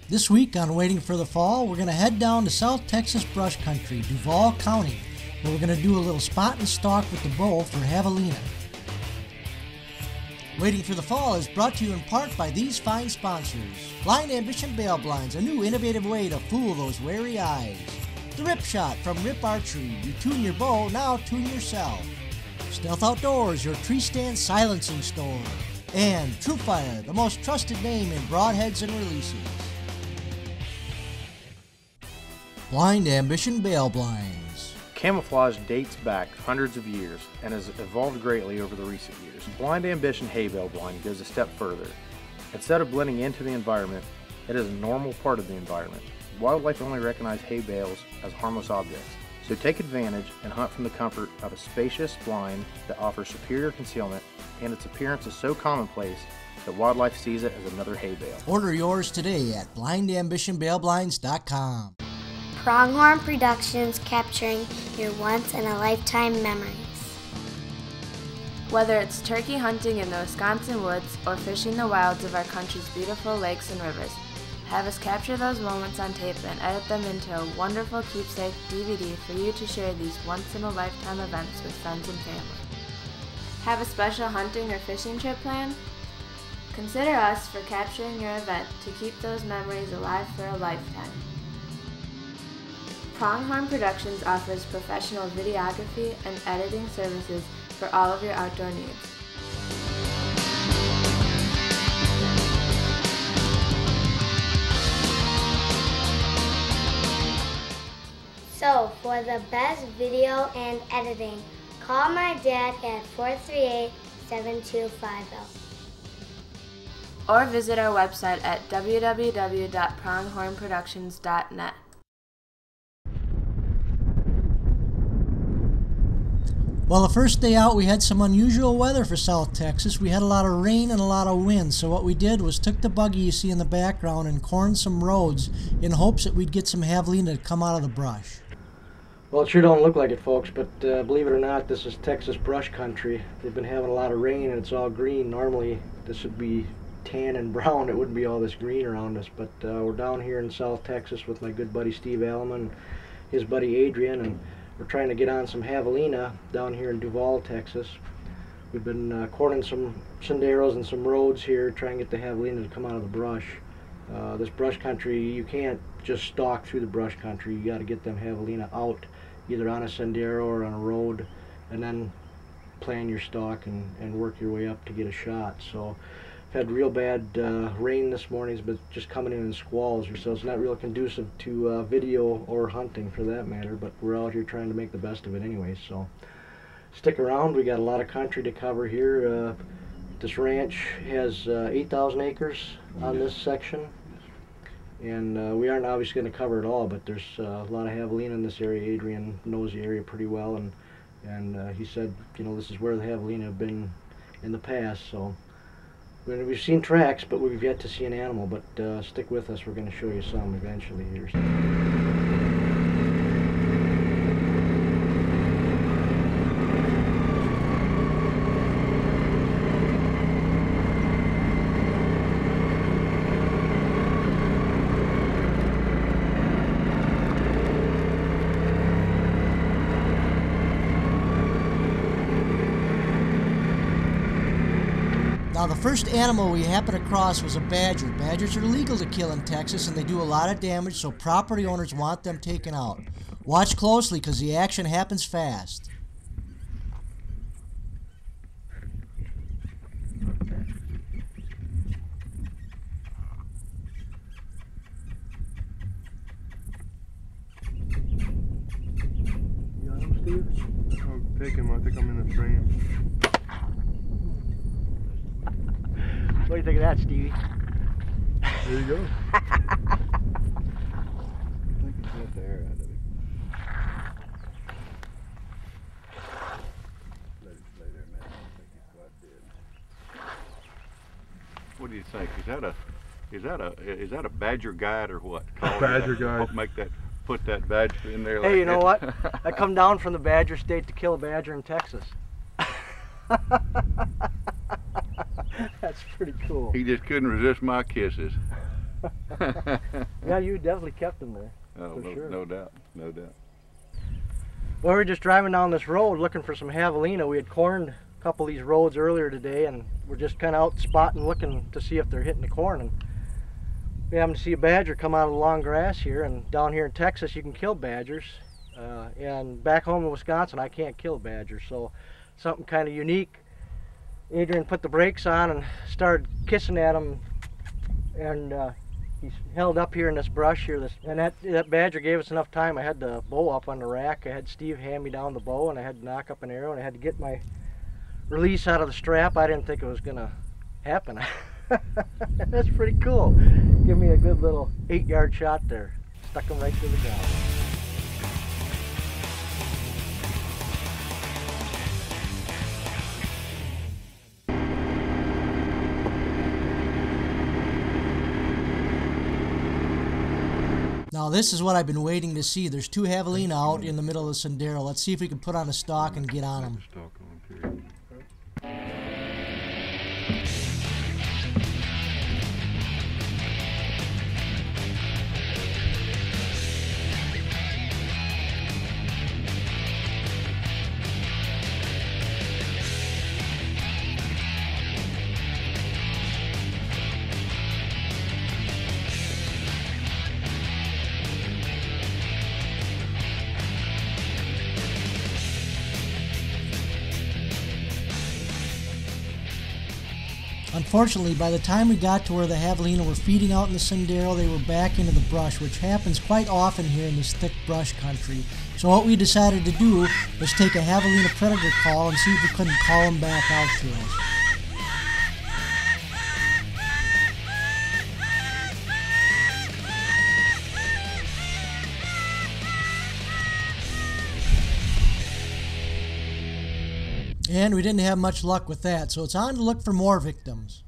This week on Waiting for the Fall, we're going to head down to South Texas brush country, Duval County, where we're going to do a little spot and stalk with the bow for javelina. Waiting for the Fall is brought to you in part by these fine sponsors. Blind Ambition Bail Blinds, a new innovative way to fool those wary eyes. The Rip Shot from Rip Archery. You tune your bow, now tune yourself. Stealth Outdoors, your tree stand silencing store. And TrueFire, the most trusted name in broadheads and releases. Blind Ambition Bail Blinds. Camouflage dates back hundreds of years and has evolved greatly over the recent years. Blind Ambition Hay Bale Blind goes a step further. Instead of blending into the environment, it is a normal part of the environment. Wildlife only recognize hay bales as harmless objects, so take advantage and hunt from the comfort of a spacious blind that offers superior concealment, and its appearance is so commonplace that wildlife sees it as another hay bale. Order yours today at blindambitionbailblinds.com. Pronghorn Productions, capturing your once-in-a-lifetime memories. Whether it's turkey hunting in the Wisconsin woods or fishing the wilds of our country's beautiful lakes and rivers, have us capture those moments on tape and edit them into a wonderful keepsake DVD for you to share these once-in-a-lifetime events with friends and family. Have a special hunting or fishing trip planned? Consider us for capturing your event to keep those memories alive for a lifetime. Pronghorn Productions offers professional videography and editing services for all of your outdoor needs. So, for the best video and editing, call my dad at 438-7250. Or visit our website at www.pronghornproductions.net. Well, the first day out we had some unusual weather for South Texas. We had a lot of rain and a lot of wind, so what we did was took the buggy you see in the background and corned some roads in hopes that we'd get some javelina to come out of the brush. Well, it sure don't look like it, folks, but believe it or not, this is Texas brush country. They've been having a lot of rain and it's all green. Normally this would be tan and brown. It wouldn't be all this green around us, but we're down here in South Texas with my good buddy Steve Alleman and his buddy Adrian, and we're trying to get on some javelina down here in Duval, Texas. We've been corning some senderos and some roads here, trying to get the javelina to come out of the brush. This brush country, you can't just stalk through the brush country. You got to get them javelina out, either on a sendero or on a road, and then plan your stalk and work your way up to get a shot. So I've had real bad rain this morning. It's been just coming in squalls, so it's not real conducive to video or hunting for that matter, but we're out here trying to make the best of it anyway, so stick around. We got a lot of country to cover here. This ranch has 8,000 acres on this section, and we aren't obviously going to cover it all, but there's a lot of javelina in this area. Adrian knows the area pretty well, and he said, you know, this is where the javelina have been in the past, so we've seen tracks, but we've yet to see an animal. But stick with us, we're going to show you some eventually here. Now, the first animal we happened across was a badger. Badgers are legal to kill in Texas, and they do a lot of damage, so property owners want them taken out. Watch closely, because the action happens fast. You got him, Steve? I'll take him. I think I'm in the frame. What do you think of that, Stevie? There you go. I think he's got the air out of it. Let it stay there, man. I don't think he's quite dead. What do you think? Is that a badger guide or what? Badger guide. Put that badger in there. Hey, you know what? I come down from the badger state to kill a badger in Texas. That's pretty cool. He just couldn't resist my kisses. Yeah, you definitely kept them there. Oh, For sure. no doubt, no doubt. Well, we were just driving down this road looking for some javelina. We had corned a couple of these roads earlier today, and we're just kind of out spotting, looking to see if they're hitting the corn. And we happened to see a badger come out of the long grass here, and down here in Texas you can kill badgers. And back home in Wisconsin I can't kill badgers, so something kind of unique. Adrian put the brakes on and started kissing at him, and he's held up here in this brush here. And that badger gave us enough time. I had the bow up on the rack. I had Steve hand me down the bow, and I had to knock up an arrow, and I had to get my release out of the strap. I didn't think it was gonna happen. That's pretty cool. Give me a good little 8-yard shot there. Stuck him right through the ground. Now this is what I've been waiting to see. There's 2 javelina out in the middle of the sendero. Let's see if we can put on a stalk and get on them. Stalk on, period. Unfortunately, by the time we got to where the javelina were feeding out in the sendero, they were back into the brush, which happens quite often here in this thick brush country. So what we decided to do was take a javelina predator call and see if we couldn't call them back out to us. And we didn't have much luck with that, so it's on to look for more victims.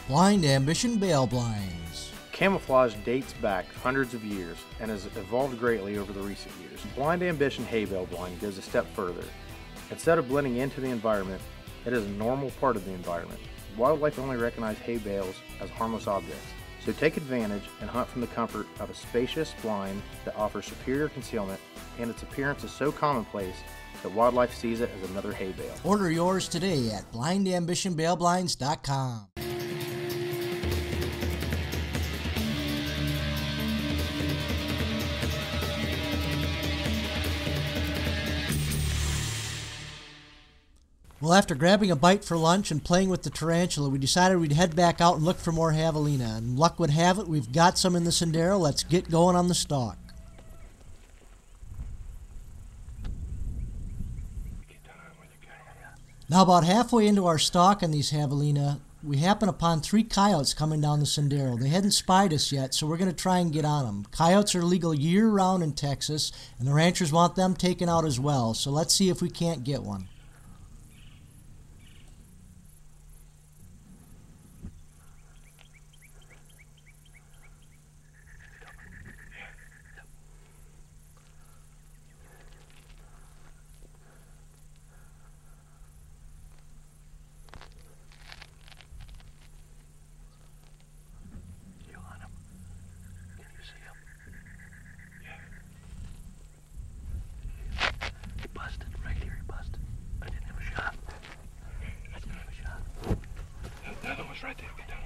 Blind Ambition Bail Blinds. Camouflage dates back hundreds of years and has evolved greatly over the recent years. Blind Ambition hay bale blind goes a step further. Instead of blending into the environment, it is a normal part of the environment. Wildlife only recognize hay bales as harmless objects, so take advantage and hunt from the comfort of a spacious blind that offers superior concealment, and its appearance is so commonplace that wildlife sees it as another hay bale. Order yours today at blindambitionbailblinds.com. Well, after grabbing a bite for lunch and playing with the tarantula, we decided we'd head back out and look for more javelina. And luck would have it, we've got some in the sendero. Let's get going on the stalk. Now, about halfway into our stalk on these javelina, we happen upon 3 coyotes coming down the sendero. They hadn't spied us yet, so we're going to try and get on them. Coyotes are legal year-round in Texas, and the ranchers want them taken out as well. So let's see if we can't get one. Right there, get down.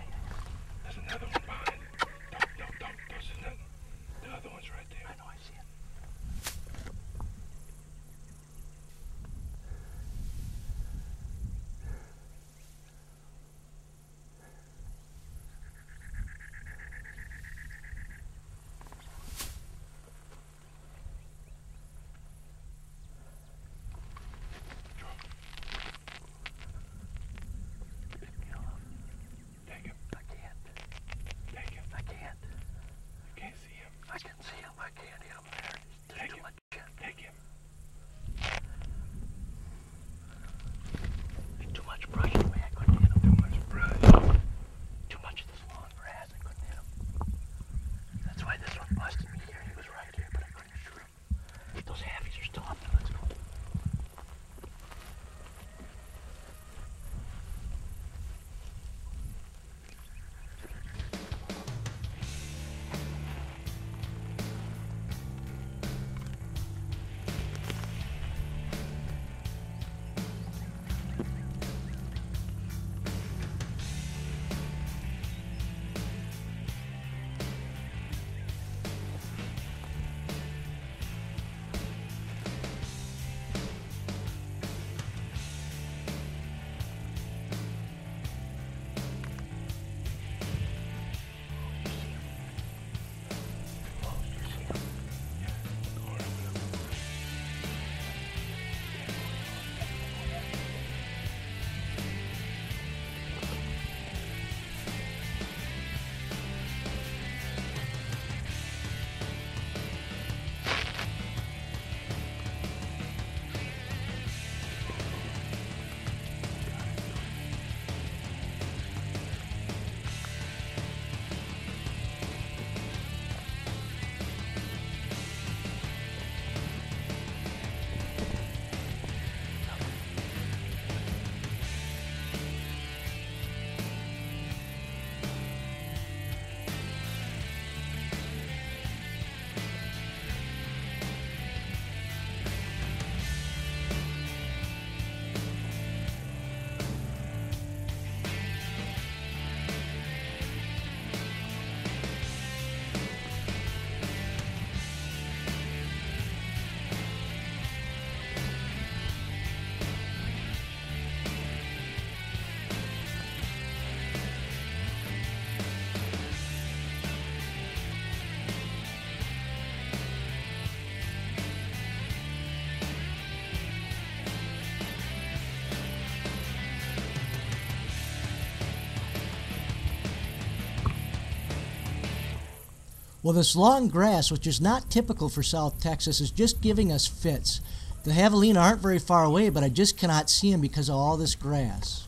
There's another one behind. Don't. There's another. The other one's right there. I know, I see it. Well, this long grass, which is not typical for South Texas, is just giving us fits. The javelina aren't very far away, but I just cannot see them because of all this grass.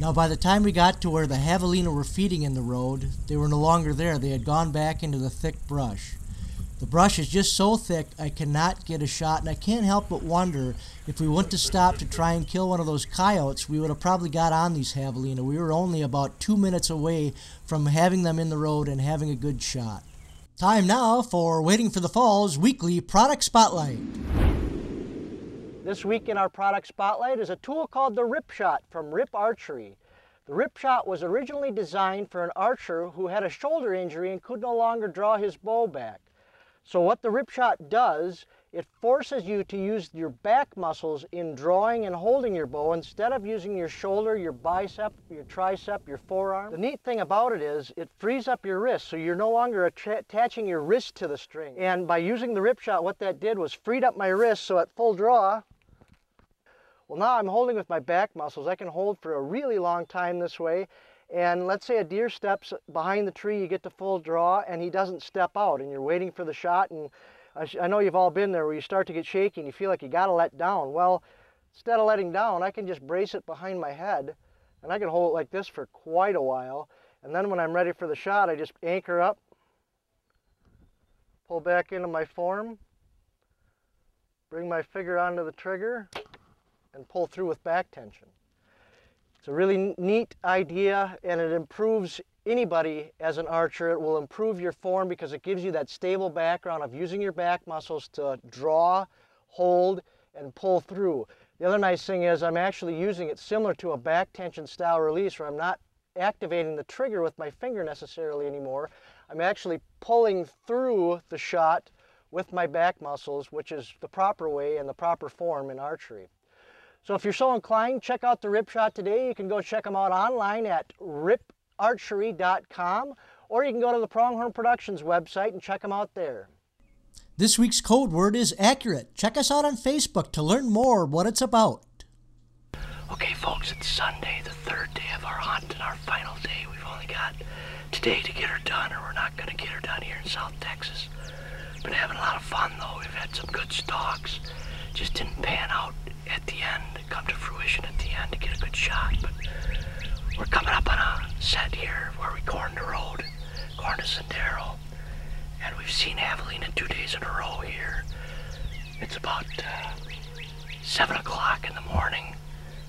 Now, by the time we got to where the javelina were feeding in the road, they were no longer there. They had gone back into the thick brush. The brush is just so thick I cannot get a shot, and I can't help but wonder if we went to stop to try and kill one of those coyotes, we would have probably got on these javelina. We were only about 2 minutes away from having them in the road and having a good shot. Time now for Waiting for the Fall's weekly product spotlight. This week in our product spotlight is a tool called the Rip Shot from Rip Archery. The Rip Shot was originally designed for an archer who had a shoulder injury and could no longer draw his bow back. So what the Rip Shot does, it forces you to use your back muscles in drawing and holding your bow instead of using your shoulder, your bicep, your tricep, your forearm. The neat thing about it is it frees up your wrist, so you're no longer attaching your wrist to the string. And by using the Rip Shot, what that did was freed up my wrist, so at full draw, well, now I'm holding with my back muscles. I can hold for a really long time this way. And let's say a deer steps behind the tree, you get to full draw, and he doesn't step out, and you're waiting for the shot. And I know you've all been there where you start to get shaky and you feel like you got to let down. Well, instead of letting down, I can just brace it behind my head, and I can hold it like this for quite a while. And then when I'm ready for the shot, I just anchor up, pull back into my form, bring my finger onto the trigger, and pull through with back tension. It's a really neat idea, and it improves anybody as an archer. It will improve your form because it gives you that stable background of using your back muscles to draw, hold, and pull through. The other nice thing is I'm actually using it similar to a back tension style release, where I'm not activating the trigger with my finger necessarily anymore. I'm actually pulling through the shot with my back muscles, which is the proper way and the proper form in archery. So if you're so inclined, check out the Rip Shot today. You can go check them out online at riparchery.com, or you can go to the Pronghorn Productions website and check them out there. This week's code word is accurate. Check us out on Facebook to learn more what it's about. Okay, folks, it's Sunday, the third day of our hunt and our final day. We've only got today to get her done, or we're not going to get her done here in South Texas. Been having a lot of fun, though. We've had some good stalks. Just didn't pan out at the end, come to fruition at the end to get a good shot. But we're coming up on a set here where we corned the road, corned a sendero, and we've seen javelina 2 days in a row here. It's about 7 o'clock in the morning.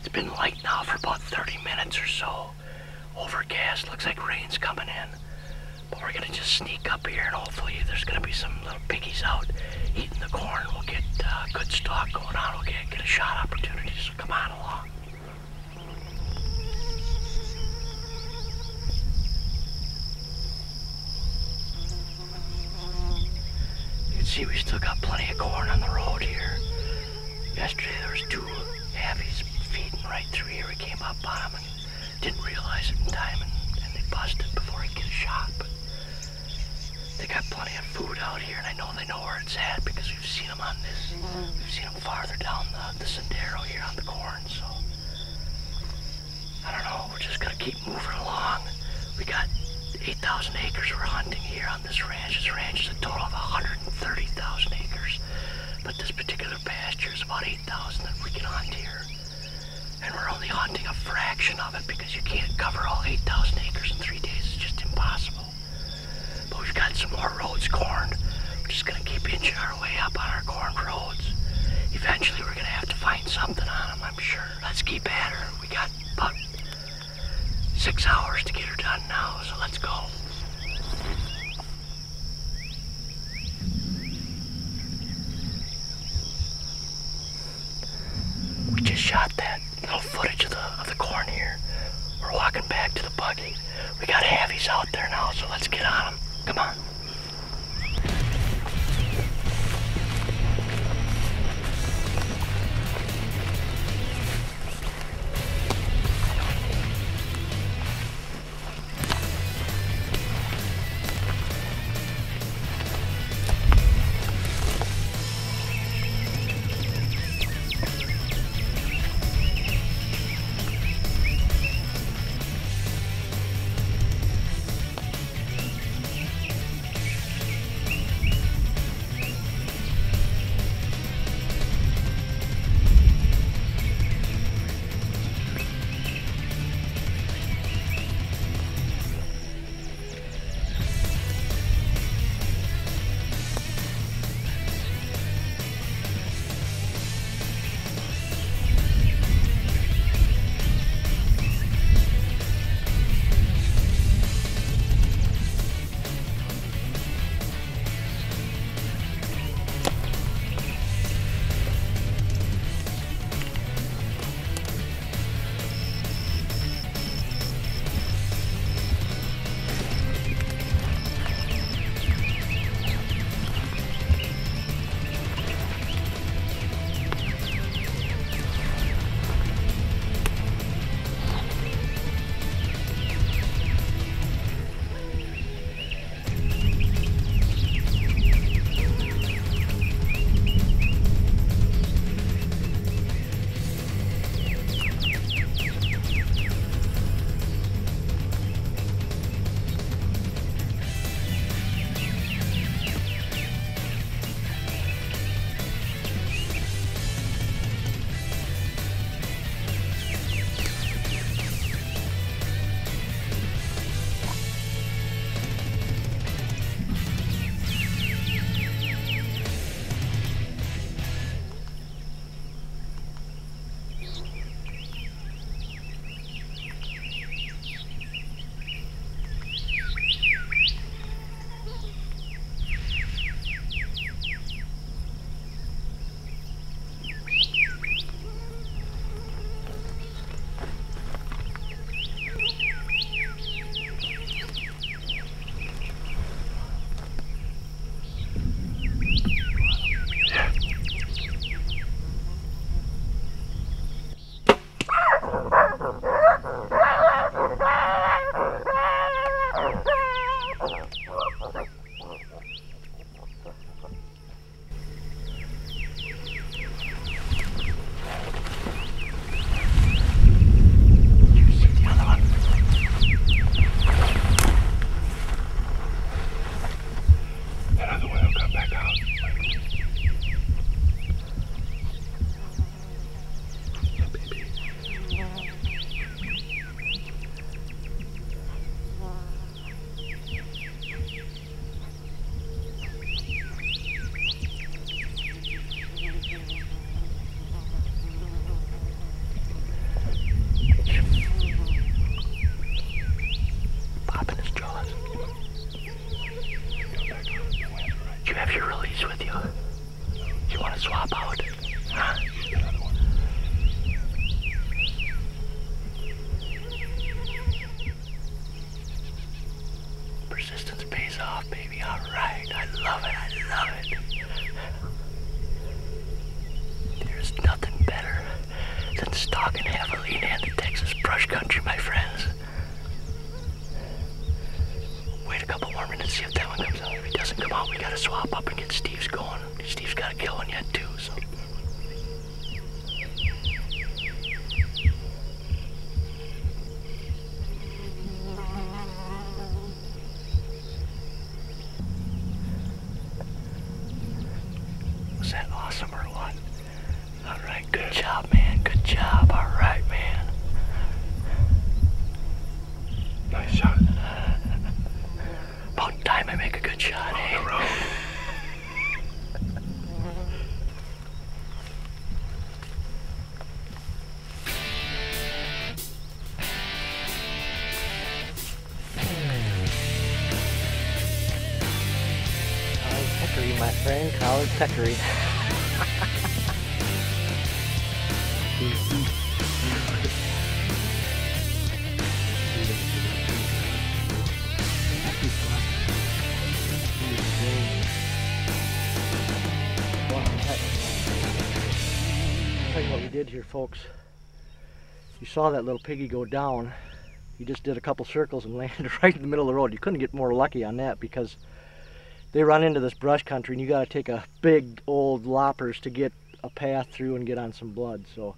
It's been light now for about 30 minutes or so. Overcast, looks like rain's coming in. But we're gonna just sneak up here, and hopefully there's gonna be some little piggies out eating the corn. We'll get a good stalk going on. We'll get a shot opportunity, so come on along. You can see we still got plenty of corn on the road here. Yesterday there was 2 avies feeding right through here. We came up on them and didn't realize it in time, and they busted before I could get a shot. But they got plenty of food out here, and I know they know where it's at because we've seen them on this. We've seen them farther down the sendero here on the corn, so I don't know, we're just gonna keep moving along. We got 8,000 acres we're hunting here on this ranch. This ranch is a total of 130,000 acres, but this particular pasture is about 8,000 that we can hunt here. And we're only hunting a fraction of it because you can't cover all 8,000 acres in 3 days. It's just impossible. But we've got some more roads corned. We're just gonna keep inching our way up on our corn roads. Eventually we're gonna have to find something on them, I'm sure. Let's keep at her. We got about 6 hours to get her done now, so let's go. We just shot that little footage of the corn here. We're walking back to the buggy. We got javies out there now, so let's get on them. Come on. swap out. Huh? Persistence pays off, baby. All right. I love it. I love it. There's nothing better than stalking javelina in the Texas brush country, my friends. Wait a couple more minutes, see if that one comes out. If he doesn't come out, we gotta swap up and get Steve's going. Steve's got a kill one yet too, so. Was that awesome or what? All right, good job, man. Good job. All right, man. Nice shot. About time I make a good shot, eh? On the road. Collard peccary, my friend. Collard peccary. I'll tell you what we did here, folks. You saw that little piggy go down. He just did a couple circles and landed right in the middle of the road. You couldn't get more lucky on that because they run into this brush country and you got to take a big old loppers to get a path through and get on some blood. So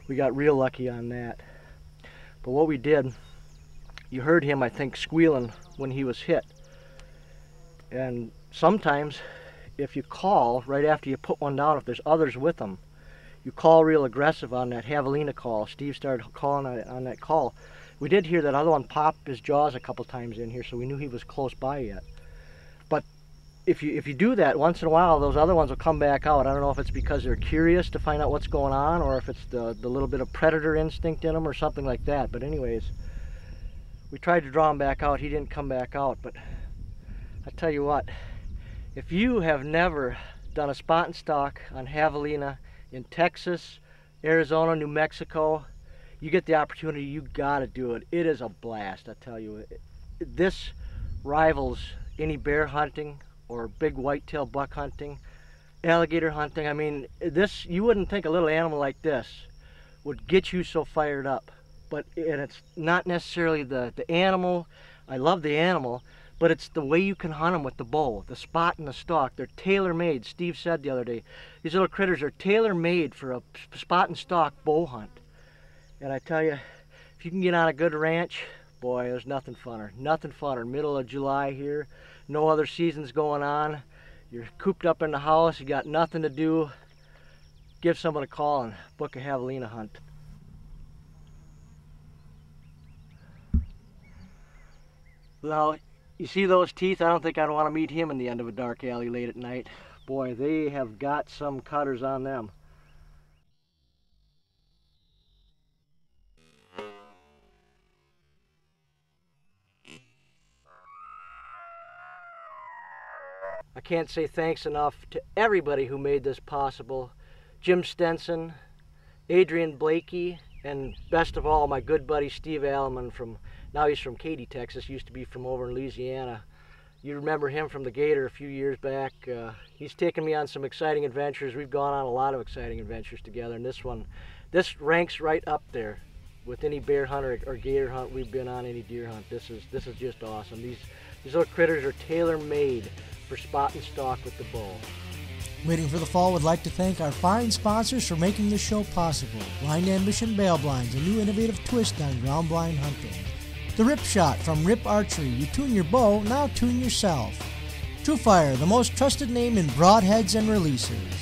we got real lucky on that. But what we did, you heard him, I think, squealing when he was hit. And sometimes if you call right after you put one down, if there's others with them, you call real aggressive on that javelina call. Steve started calling on that call. We did hear that other one pop his jaws a couple times in here, so we knew he was close by yet. But if you do that once in a while, those other ones will come back out. I don't know if it's because they're curious to find out what's going on, or if it's the little bit of predator instinct in them or something like that. But anyways, we tried to draw him back out. He didn't come back out. But I tell you what, if you have never done a spot and stalk on javelina in Texas, Arizona, New Mexico, you get the opportunity, you gotta do it. It is a blast, I tell you. This rivals any bear hunting or big whitetail buck hunting, alligator hunting. I mean, this, you wouldn't think a little animal like this would get you so fired up. But, and it's not necessarily the animal. I love the animal, but it's the way you can hunt them with the bow, the spot and the stalk. They're tailor-made. Steve said the other day, these little critters are tailor-made for a spot and stalk bow hunt. And I tell you, if you can get on a good ranch, boy, there's nothing funner. Nothing funner. Middle of July here, no other seasons going on. You're cooped up in the house, you got nothing to do. Give someone a call and book a javelina hunt. Now, you see those teeth? I don't think I'd want to meet him in the end of a dark alley late at night. Boy, they have got some cutters on them. I can't say thanks enough to everybody who made this possible. Jim Stenson, Adrian Blakey, and best of all, my good buddy Steve Alleman from, now he's from Katy, Texas, used to be from over in Louisiana. You remember him from the Gator a few years back. He's taken me on some exciting adventures. We've gone on a lot of exciting adventures together, and this ranks right up there with any bear hunt or gator hunt we've been on, any deer hunt. This is just awesome. These little critters are tailor-made for spot and stalk with the bow. Waiting for the Fall would like to thank our fine sponsors for making this show possible. Blind Ambition Bail Blinds, a new innovative twist on ground blind hunting. The Rip Shot from Rip Archery. You tune your bow, now tune yourself. True Fire, the most trusted name in broadheads and releases.